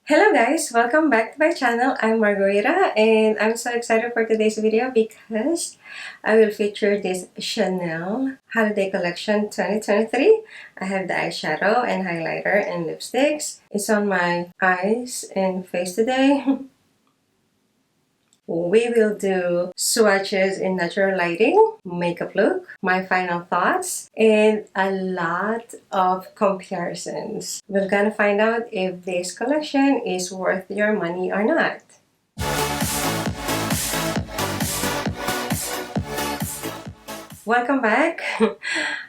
Hello guys! Welcome back to my channel. I'm Margarita and I'm so excited for today's video because I will feature this Chanel Holiday Collection 2023. I have the eyeshadow and highlighter and lipsticks. It's on my eyes and face today. We will do swatches in natural lighting, makeup look, my final thoughts, and a lot of comparisons. We're gonna find out if this collection is worth your money or not. Welcome back.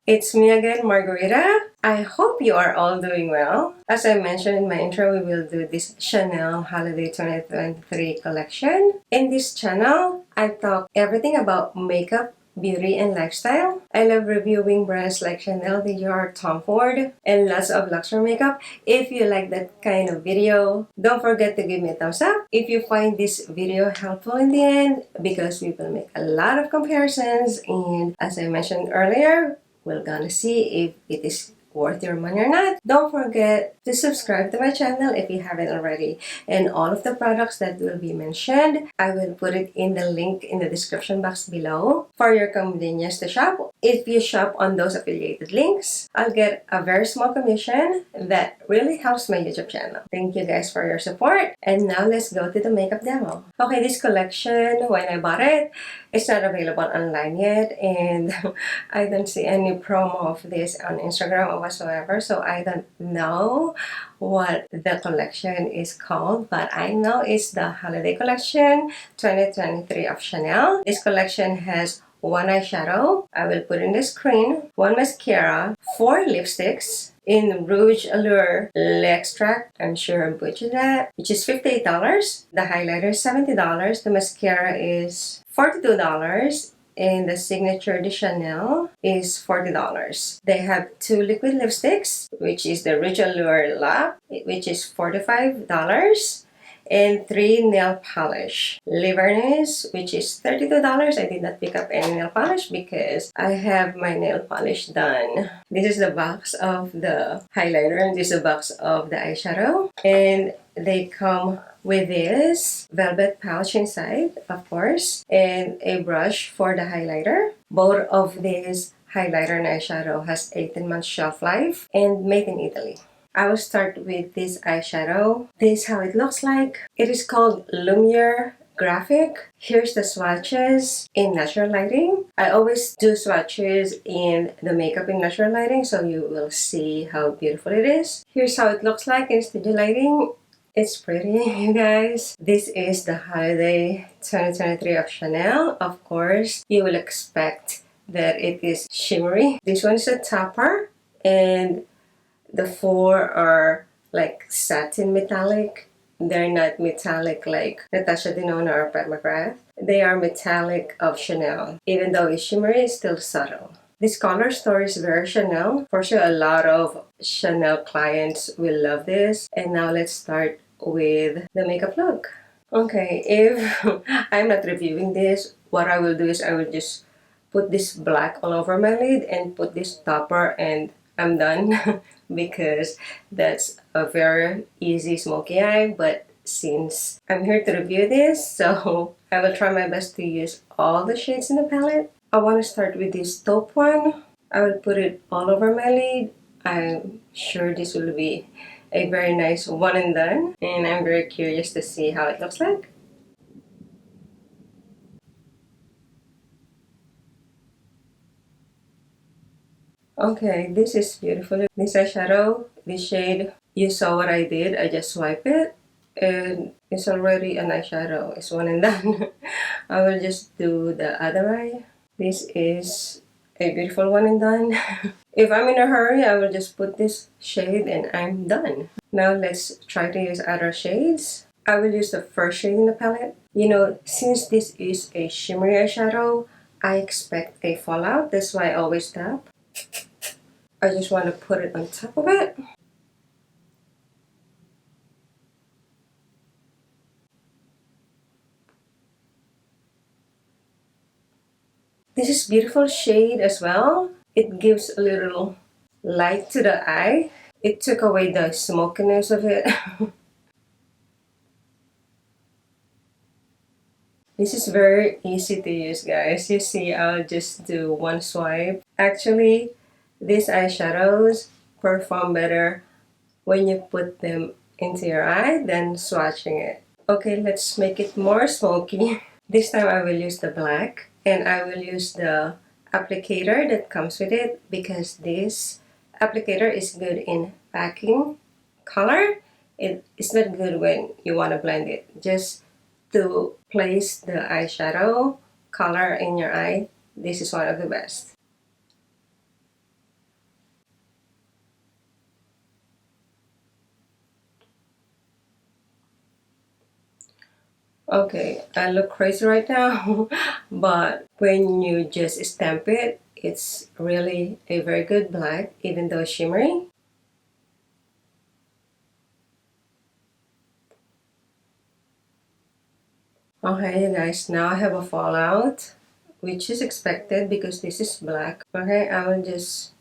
It's me again, Margarita. I hope you are all doing well. As I mentioned in my intro, we will do this Chanel Holiday 2023 collection. In this channel, I talk everything about makeup, beauty, and lifestyle. I love reviewing brands like Chanel, Dior, Tom Ford, and lots of luxury makeup. If you like that kind of video, don't forget to give me a thumbs up if you find this video helpful in the end, because we will make a lot of comparisons, and as I mentioned earlier, we're gonna see if it is worth your money or not. Don't forget to subscribe to my channel if you haven't already. And all of the products that will be mentioned, I will put it in the link in the description box below for your convenience to shop. If you shop on those affiliated links, I'll get a very small commission that really helps my YouTube channel. Thank you guys for your support. And now let's go to the makeup demo. Okay, this collection, when I bought it, it's not available online yet, and I don't see any promo of this on Instagram or whatsoever, so I don't know what the collection is called, but I know it's the Holiday Collection 2023 of Chanel. This collection has one eyeshadow, I will put in the screen, one mascara, 4 lipsticks in Rouge Allure L'Extract, I'm sure I'm butchering that, which is $58. The highlighter is $70. The mascara is $42. And the Signature de Chanel is $40. They have 2 liquid lipsticks, which is the Rouge Allure La, which is $45. And 3 nail polish. Lip varnish, which is $32. I did not pick up any nail polish because I have my nail polish done. This is the box of the highlighter and this is the box of the eyeshadow. And they come with this velvet pouch inside, of course, and a brush for the highlighter. Both of these highlighter and eyeshadow has 18-month shelf life and made in Italy. I will start with this eyeshadow. This is how it looks like. It is called Lumiere Graphic. Here's the swatches in natural lighting. I always do swatches in the makeup in natural lighting, so you will see how beautiful it is. Here's how it looks like in studio lighting. It's pretty, you guys. This is the Holiday 2023 of Chanel. Of course, you will expect that it is shimmery. This one is a topper, and the 4 are like satin metallic. They're not metallic like Natasha Denona or Pat McGrath. They are metallic of Chanel. Even though it's shimmery, it's still subtle. This color story is very Chanel. For sure, a lot of Chanel clients will love this. And now let's start with the makeup look. Okay, if I'm not reviewing this, what I will do is I will just put this black all over my lid and put this topper and I'm done because that's a very easy smoky eye. But since I'm here to review this, so I will try my best to use all the shades in the palette. I want to start with this taupe one. I will put it all over my lid. I'm sure this will be a very nice one and done, and I'm very curious to see how it looks like. Okay, this is beautiful. This eyeshadow, this shade, you saw what I did. I just swipe it and it's already an eyeshadow. It's one and done. I will just do the other eye. This is a beautiful one and done. If I'm in a hurry, I will just put this shade and I'm done. Now let's try to use other shades. I will use the first shade in the palette. You know, since this is a shimmery eyeshadow, I expect a fallout. That's why I always tap. I just want to put it on top of it. This is beautiful shade as well. It gives a little light to the eye. It took away the smokiness of it. This is very easy to use, guys. You see, I'll just do one swipe. Actually, these eyeshadows perform better when you put them into your eye than swatching it. Okay, let's make it more smoky. This time I will use the black, and I will use the applicator that comes with it, because this applicator is good in packing color. It's not good when you want to blend it. Just to place the eyeshadow color in your eye, this is one of the best. Okay, I look crazy right now, but when you just stamp it, it's really a very good black, even though shimmery. Okay, you guys, now I have a fallout, which is expected because this is black. Okay, I will just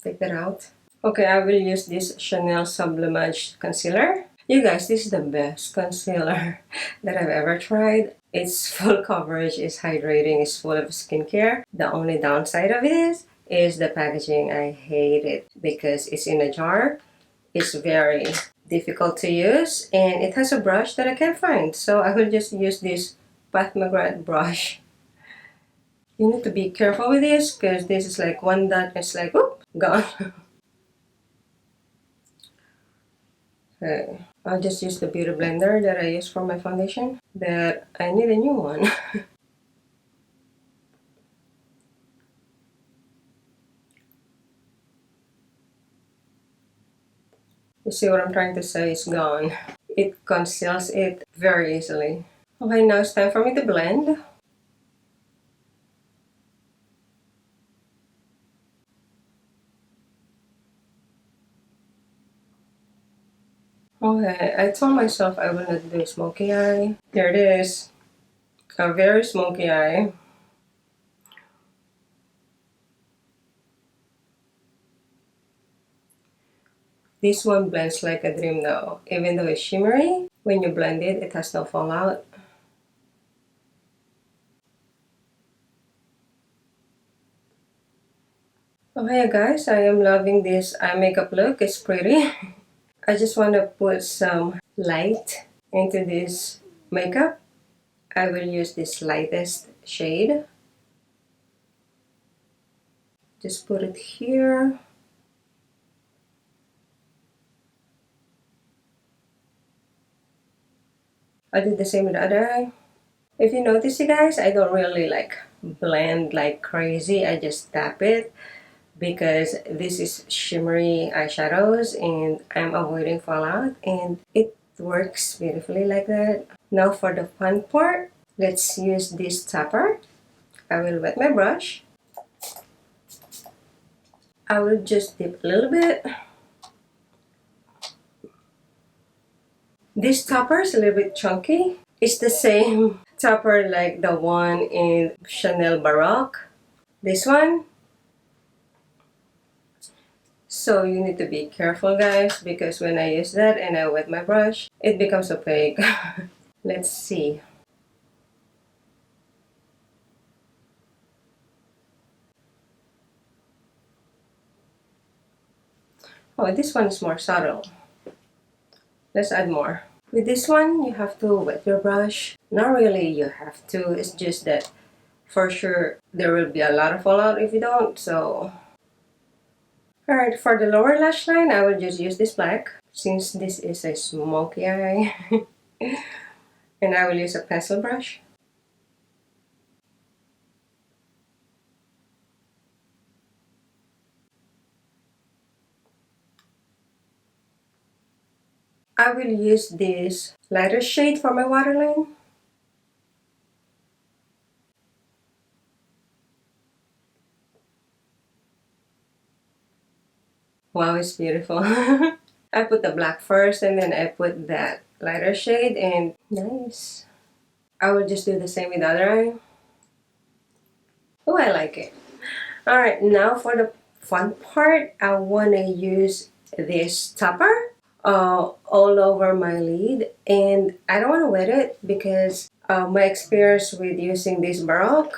take that out. Okay, I will use this Chanel Sublimage Concealer. You guys, this is the best concealer that I've ever tried. Its full coverage is hydrating, it's full of skincare. The only downside of it is the packaging. I hate it because it's in a jar. It's very difficult to use, and it has a brush that I can't find. So I will just use this Pat McGrath brush. You need to be careful with this because this is like one dot, it's like, whoop, gone. Okay. I'll just use the beauty blender that I use for my foundation, that I need a new one. You see what I'm trying to say? It's gone. It conceals it very easily. Okay, now it's time for me to blend. Okay, I told myself I will not do smoky eye. There it is. A very smoky eye. This one blends like a dream though. Even though it's shimmery, when you blend it, it has no fallout. Okay guys, I am loving this eye makeup look. It's pretty. I just want to put some light into this makeup. I will use this lightest shade. Just put it here. I did the same with the other eye. If you notice, you guys, I don't really like blend like crazy. I just tap it because this is shimmery eyeshadows and I'm avoiding fallout, and it works beautifully like that. Now for the fun part, let's use this topper. I will wet my brush. I will just dip a little bit. This topper is a little bit chunky. It's the same topper like the one in Chanel Baroque. This one. So you need to be careful guys, because when I use that and I wet my brush, it becomes opaque. Let's see. Oh, this one is more subtle. Let's add more. With this one, you have to wet your brush. Not really you have to, it's just that for sure there will be a lot of fallout if you don't, so. Alright, for the lower lash line, I will just use this black, since this is a smoky eye. And I will use a pencil brush. I will use this lighter shade for my waterline. Wow, it's beautiful. I put the black first and then I put that lighter shade, and nice. I will just do the same with the other eye. Oh, I like it. Alright, now for the fun part, I want to use this topper. all over my lid, and I don't want to wet it because my experience with using this Baroque,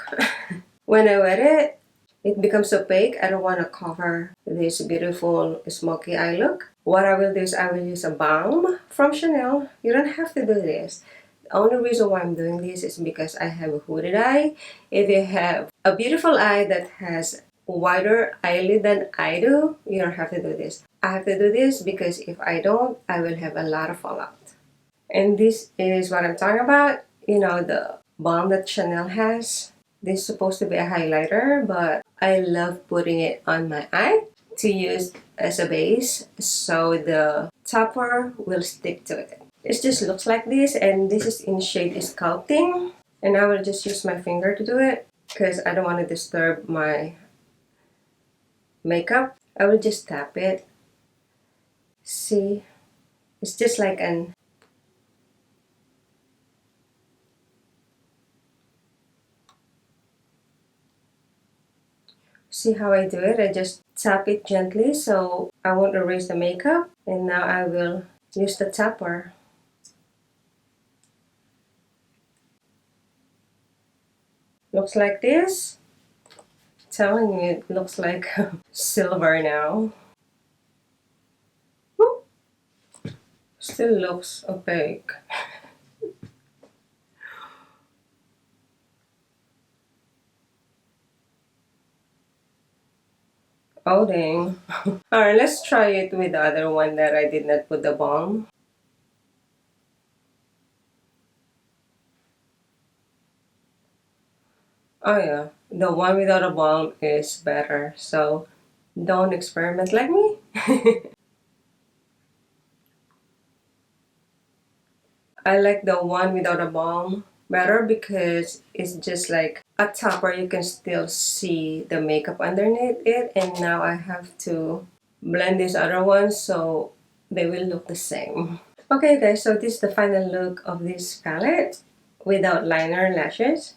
when I wet it, it becomes opaque. I don't want to cover this beautiful smoky eye look. What I will do is I will use a balm from Chanel. You don't have to do this. The only reason why I'm doing this is because I have a hooded eye. If you have a beautiful eye that has wider eyelid than I do, you don't have to do this. I have to do this because if I don't, I will have a lot of fallout. And this is what I'm talking about. You know, the balm that Chanel has. This is supposed to be a highlighter, but I love putting it on my eye to use as a base so the topper will stick to it. It just looks like this, and this is in shade Sculpting. And I will just use my finger to do it because I don't want to disturb my makeup. I will just tap it. See, it's just like an see how I do it? I just tap it gently so I won't erase the makeup. And now I will use the tapper. Looks like this. Telling you, it looks like silver now. Woo! Still looks opaque. Oh dang. Alright, let's try it with the other one that I did not put the balm. Oh yeah, the one without a balm is better, so don't experiment like me. I like the one without a balm better because it's just like a topper. You can still see the makeup underneath it, and now I have to blend these other ones so they will look the same. Okay guys, so this is the final look of this palette without liner and lashes.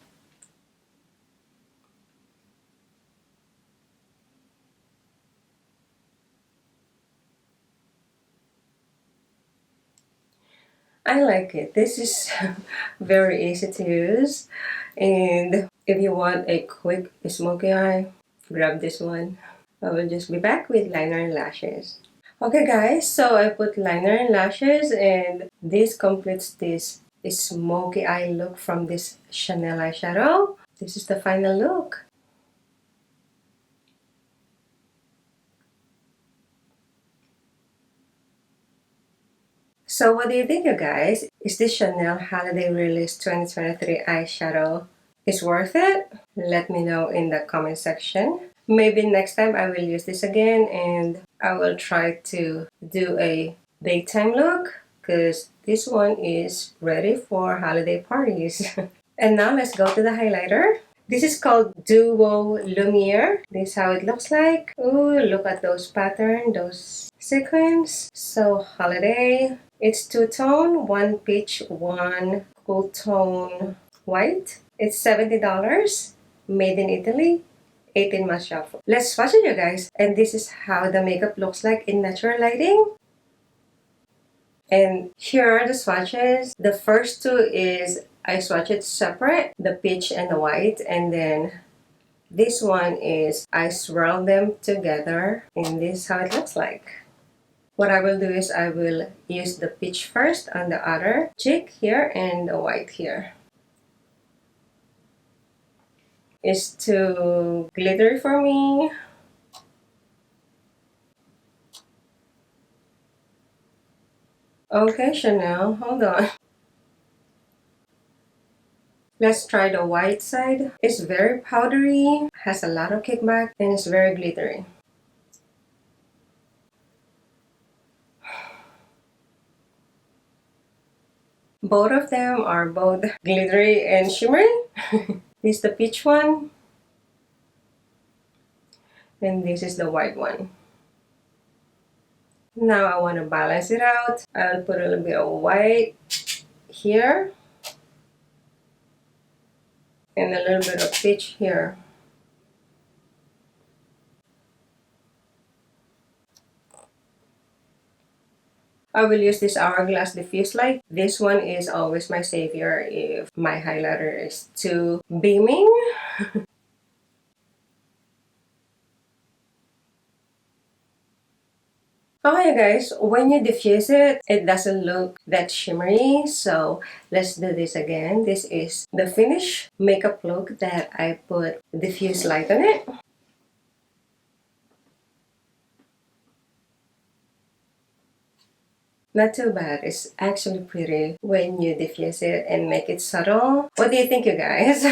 I like it. This is very easy to use, and if you want a quick smoky eye, grab this one. I will just be back with liner and lashes. Okay guys, so I put liner and lashes, and this completes this smoky eye look from this Chanel eyeshadow. This is the final look. So what do you think, you guys? Is this Chanel Holiday Release 2023 eyeshadow is worth it? Let me know in the comment section. Maybe next time I will use this again and I will try to do a daytime look because this one is ready for holiday parties. And now let's go to the highlighter. This is called Duo Lumiere. This is how it looks like. Ooh, look at those patterns, those sequins. So holiday. It's two-tone, one peach, one cool tone white. It's $70, made in Italy, 18 months shelf. Let's swatch it, you guys. And this is how the makeup looks like in natural lighting. And here are the swatches. The first two is I swatch it separate, the peach and the white, and then this one is I swirl them together, and this is how it looks like. What I will do is I will use the peach first on the other cheek here and the white here. It's too glittery for me. Okay, Chanel, hold on. Let's try the white side. It's very powdery, has a lot of kickback, and it's very glittery. Both of them are both glittery and shimmery. This is the peach one, and this is the white one. Now I want to balance it out. I'll put a little bit of white here and a little bit of peach here. I will use this Hourglass Diffuse Light. This one is always my savior if my highlighter is too beaming. Okay guys, when you diffuse it, it doesn't look that shimmery. So let's do this again. This is the finished makeup look that I put diffuse light on it. Not too bad. It's actually pretty when you diffuse it and make it subtle. What do you think, you guys?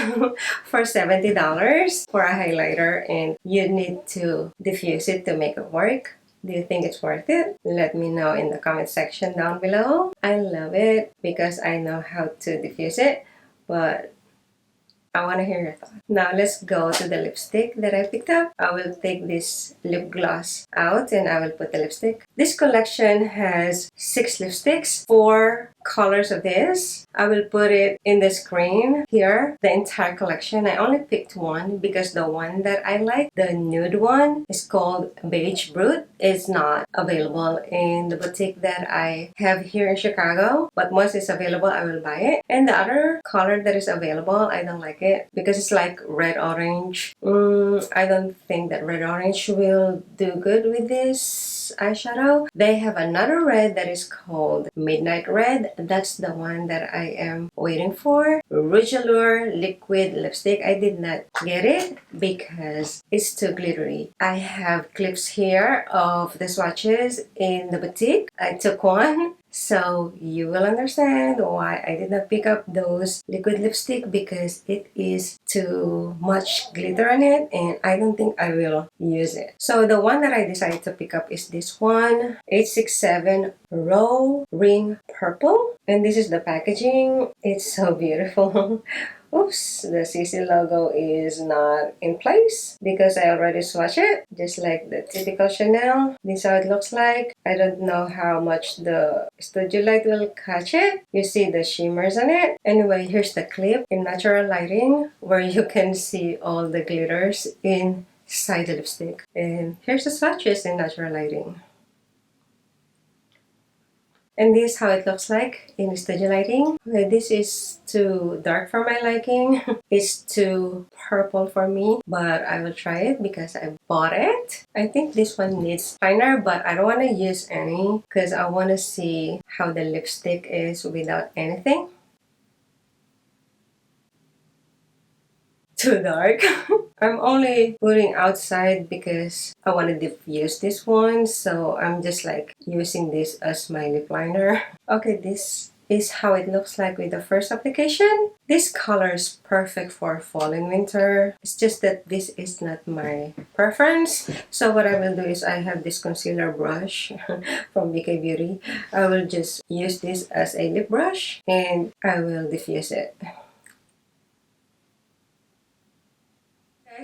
For $70 for a highlighter and you need to diffuse it to make it work. Do you think it's worth it? Let me know in the comment section down below. I love it because I know how to diffuse it, but I want to hear your thoughts. Now let's go to the lipstick that I picked up. I will take this lip gloss out and I will put the lipstick. This collection has 6 lipsticks, 4 colors of this. I will put it in the screen here, the entire collection. I only picked one because the one that I like, the nude one, is called Beige Brute. It's not available in the boutique that I have here in Chicago, but once it's available, I will buy it. And the other color that is available, I don't like it because it's like red orange. I don't think that red orange will do good with this eyeshadow. They have another red that is called Midnight Red. That's the one that I am waiting for. Rouge Allure liquid lipstick. I did not get it because it's too glittery. I have clips here of the swatches in the boutique. I took one, so you will understand why I did not pick up those liquid lipstick, because it is too much glitter on it and I don't think I will use it. So the one that I decided to pick up is this one, 867 Raw Ring Purple, and this is the packaging. It's so beautiful. Oops, the CC logo is not in place because I already swatched it, just like the typical Chanel. This is how it looks like. I don't know how much the studio light will catch it. You see the shimmers on it. Anyway, here's the clip in natural lighting where you can see all the glitters inside the lipstick. And here's the swatches in natural lighting. And this is how it looks like in studio lighting. Okay, this is too dark for my liking. It's too purple for me, but I will try it because I bought it. I think this one needs liner, but I don't want to use any because I want to see how the lipstick is without anything. Too dark. I'm only putting outside because I want to diffuse this one, so I'm just like using this as my lip liner. Okay, this is how it looks like with the first application. This color is perfect for fall and winter. It's just that this is not my preference. So what I will do is I have this concealer brush from BK Beauty. I will just use this as a lip brush and I will diffuse it.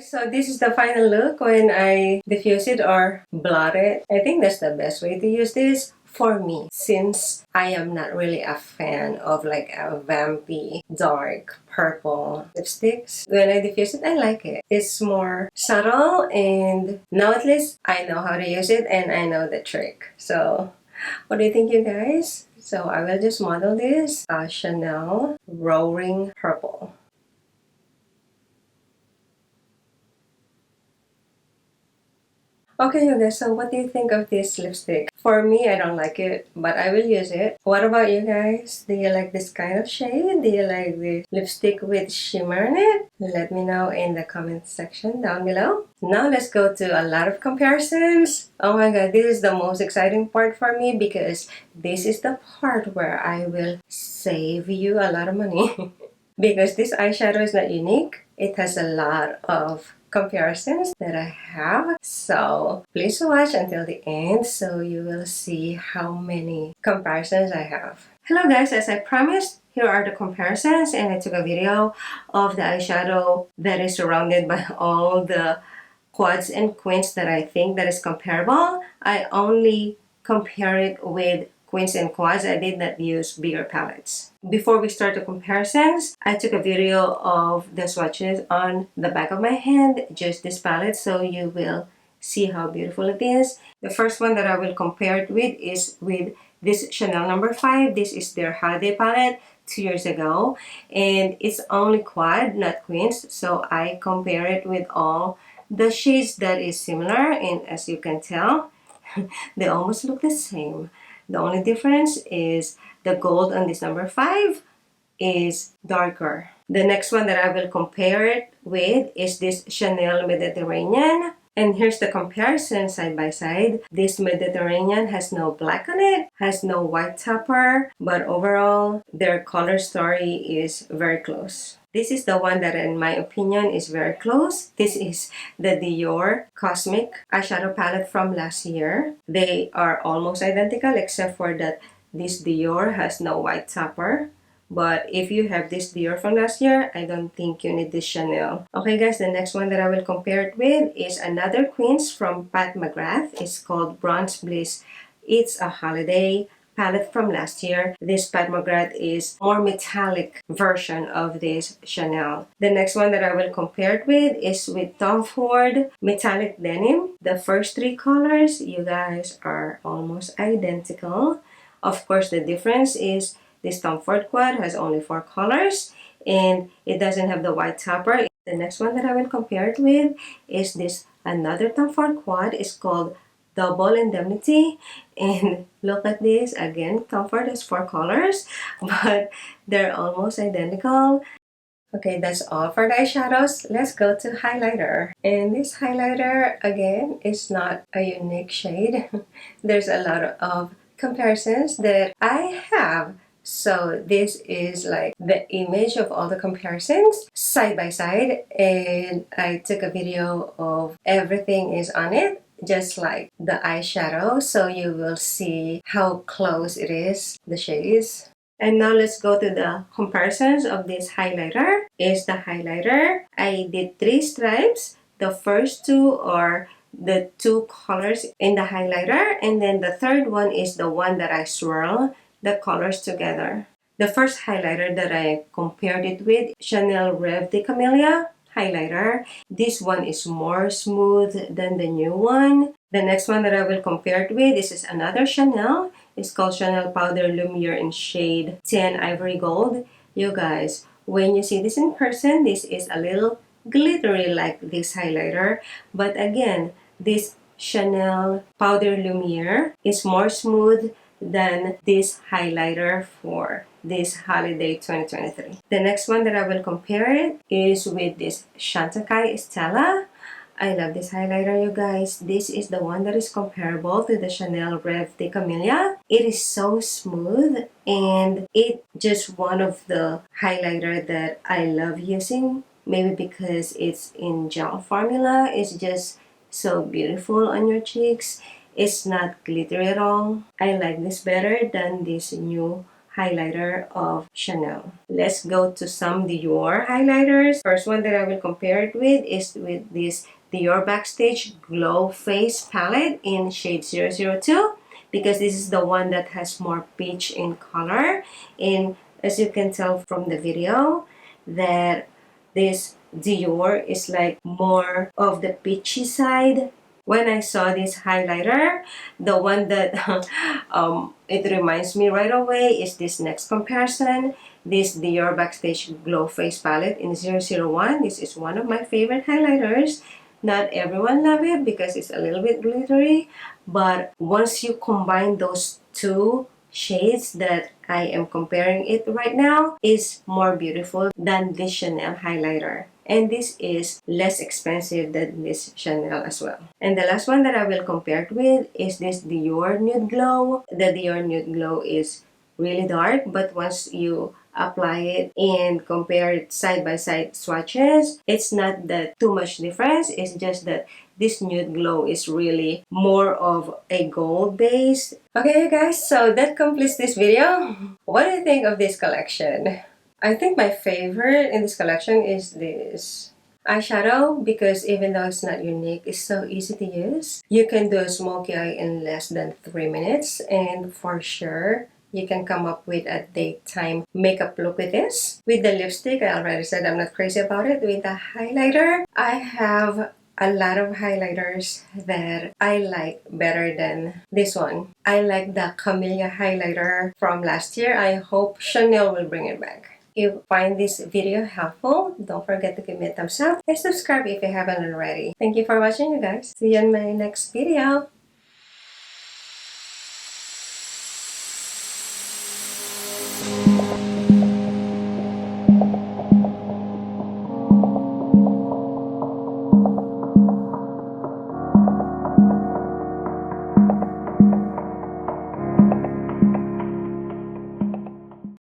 So this is the final look when I diffuse it or blot it. I think that's the best way to use this for me, since I am not really a fan of like a vampy dark purple lipsticks. When I diffuse it, I like it. It's more subtle and now at least I know how to use it and I know the trick. So what do you think, you guys? So I will just model this Chanel Raw Ring Purple. Okay, you guys, so what do you think of this lipstick? For me, I don't like it, but I will use it. What about you guys? Do you like this kind of shade? Do you like the lipstick with shimmer in it? Let me know in the comment section down below. Now let's go to a lot of comparisons. Oh my god, this is the most exciting part for me because this is the part where I will save you a lot of money. Because this eyeshadow is not unique. It has a lot of comparisons that I have, so please watch until the end so you will see how many comparisons I have. Hello guys, as I promised, here are the comparisons, and I took a video of the eyeshadow that is surrounded by all the quads and queens that I think that is comparable. I only compare it with queens and quads. I did not use bigger palettes. Before we start the comparisons, I took a video of the swatches on the back of my hand, just this palette, so you will see how beautiful it is. The first one that I will compare it with is with this Chanel number 5. This is their holiday palette 2 years ago, and it's only quad, not queens, so I compare it with all the shades that is similar, and as you can tell, they almost look the same. The only difference is the gold on this number 5 is darker. The next one that I will compare it with is this Chanel Mediterranean. And here's the comparison side by side. This Mediterranean has no black on it, has no white topper, but overall, their color story is very close. This is the one that in my opinion is very close. This is the Dior Cosmic eyeshadow palette from last year. They are almost identical except for that this Dior has no white topper. But if you have this Dior from last year, I don't think you need this Chanel. Okay guys, the next one that I will compare it with is another Queens from Pat McGrath. It's called Bronze Bliss. It's a holiday palette from last year. This Pat McGrath is more metallic version of this Chanel. The next one that I will compare it with is with Tom Ford Metallic Denim. The first 3 colors, you guys, are almost identical. Of course, the difference is this Tom Ford quad has only 4 colors and it doesn't have the white topper. The next one that I will compare it with is this another Tom Ford quad. It's called Double Indemnity, and look at this again. Tom Ford has 4 colors, but they're almost identical. Okay, that's all for the eyeshadows. Let's go to highlighter. And this highlighter again is not a unique shade. There's a lot of comparisons that I have. So this is like the image of all the comparisons side by side, and I took a video of everything is on it, just like the eyeshadow, so you will see how close it is, the shades. And now let's go to the comparisons of this highlighter. Is the highlighter, I did 3 stripes. The first 2 are the 2 colors in the highlighter, and then the third one is the one that I swirl the colors together. The first highlighter that I compared it with, Chanel Rev de Camellia highlighter. This one is more smooth than the new one. The next one that I will compare it with, this is another Chanel. It's called Chanel Powder Lumiere in shade 10 Ivory Gold. You guys, when you see this in person, this is a little glittery like this highlighter. But again, this Chanel Powder Lumiere is more smooth than this highlighter for this holiday 2023. The next one that I will compare it is with this Chantecaille Stella. I love this highlighter, you guys. This is the one that is comparable to the Chanel Rev de Camellia. It is so smooth, and it's just one of the highlighter that I love using. Maybe because it's in gel formula. It's just so beautiful on your cheeks. It's not glittery at all. I like this better than this new highlighter of Chanel. Let's go to some Dior highlighters. First one that I will compare it with is with this Dior Backstage Glow Face palette in shade 002, because this is the one that has more peach in color. And as you can tell from the video, that this Dior is like more of the peachy side. When I saw this highlighter, the one that it reminds me right away is this next comparison. This Dior Backstage Glow Face palette in 001. This is one of my favorite highlighters. Not everyone love it because it's a little bit glittery, but once you combine those 2 shades that I am comparing it right now, is more beautiful than this Chanel highlighter. And this is less expensive than this Chanel as well. And the last one that I will compare it with is this Dior Nude Glow. The Dior Nude Glow is really dark, but once you apply it and compare it side by side swatches, it's not that too much difference. It's just that this Nude Glow is really more of a gold base. Okay guys, so that completes this video. What do you think of this collection? I think my favorite in this collection is this eyeshadow, because even though it's not unique, it's so easy to use. You can do a smoky eye in less than 3 minutes, and for sure you can come up with a daytime makeup look with this. With the lipstick, I already said I'm not crazy about it. With the highlighter, I have a lot of highlighters that I like better than this one. I like the Camellia highlighter from last year. I hope Chanel will bring it back. If you find this video helpful, don't forget to give me a thumbs up and subscribe if you haven't already. Thank you for watching, you guys. See you in my next video.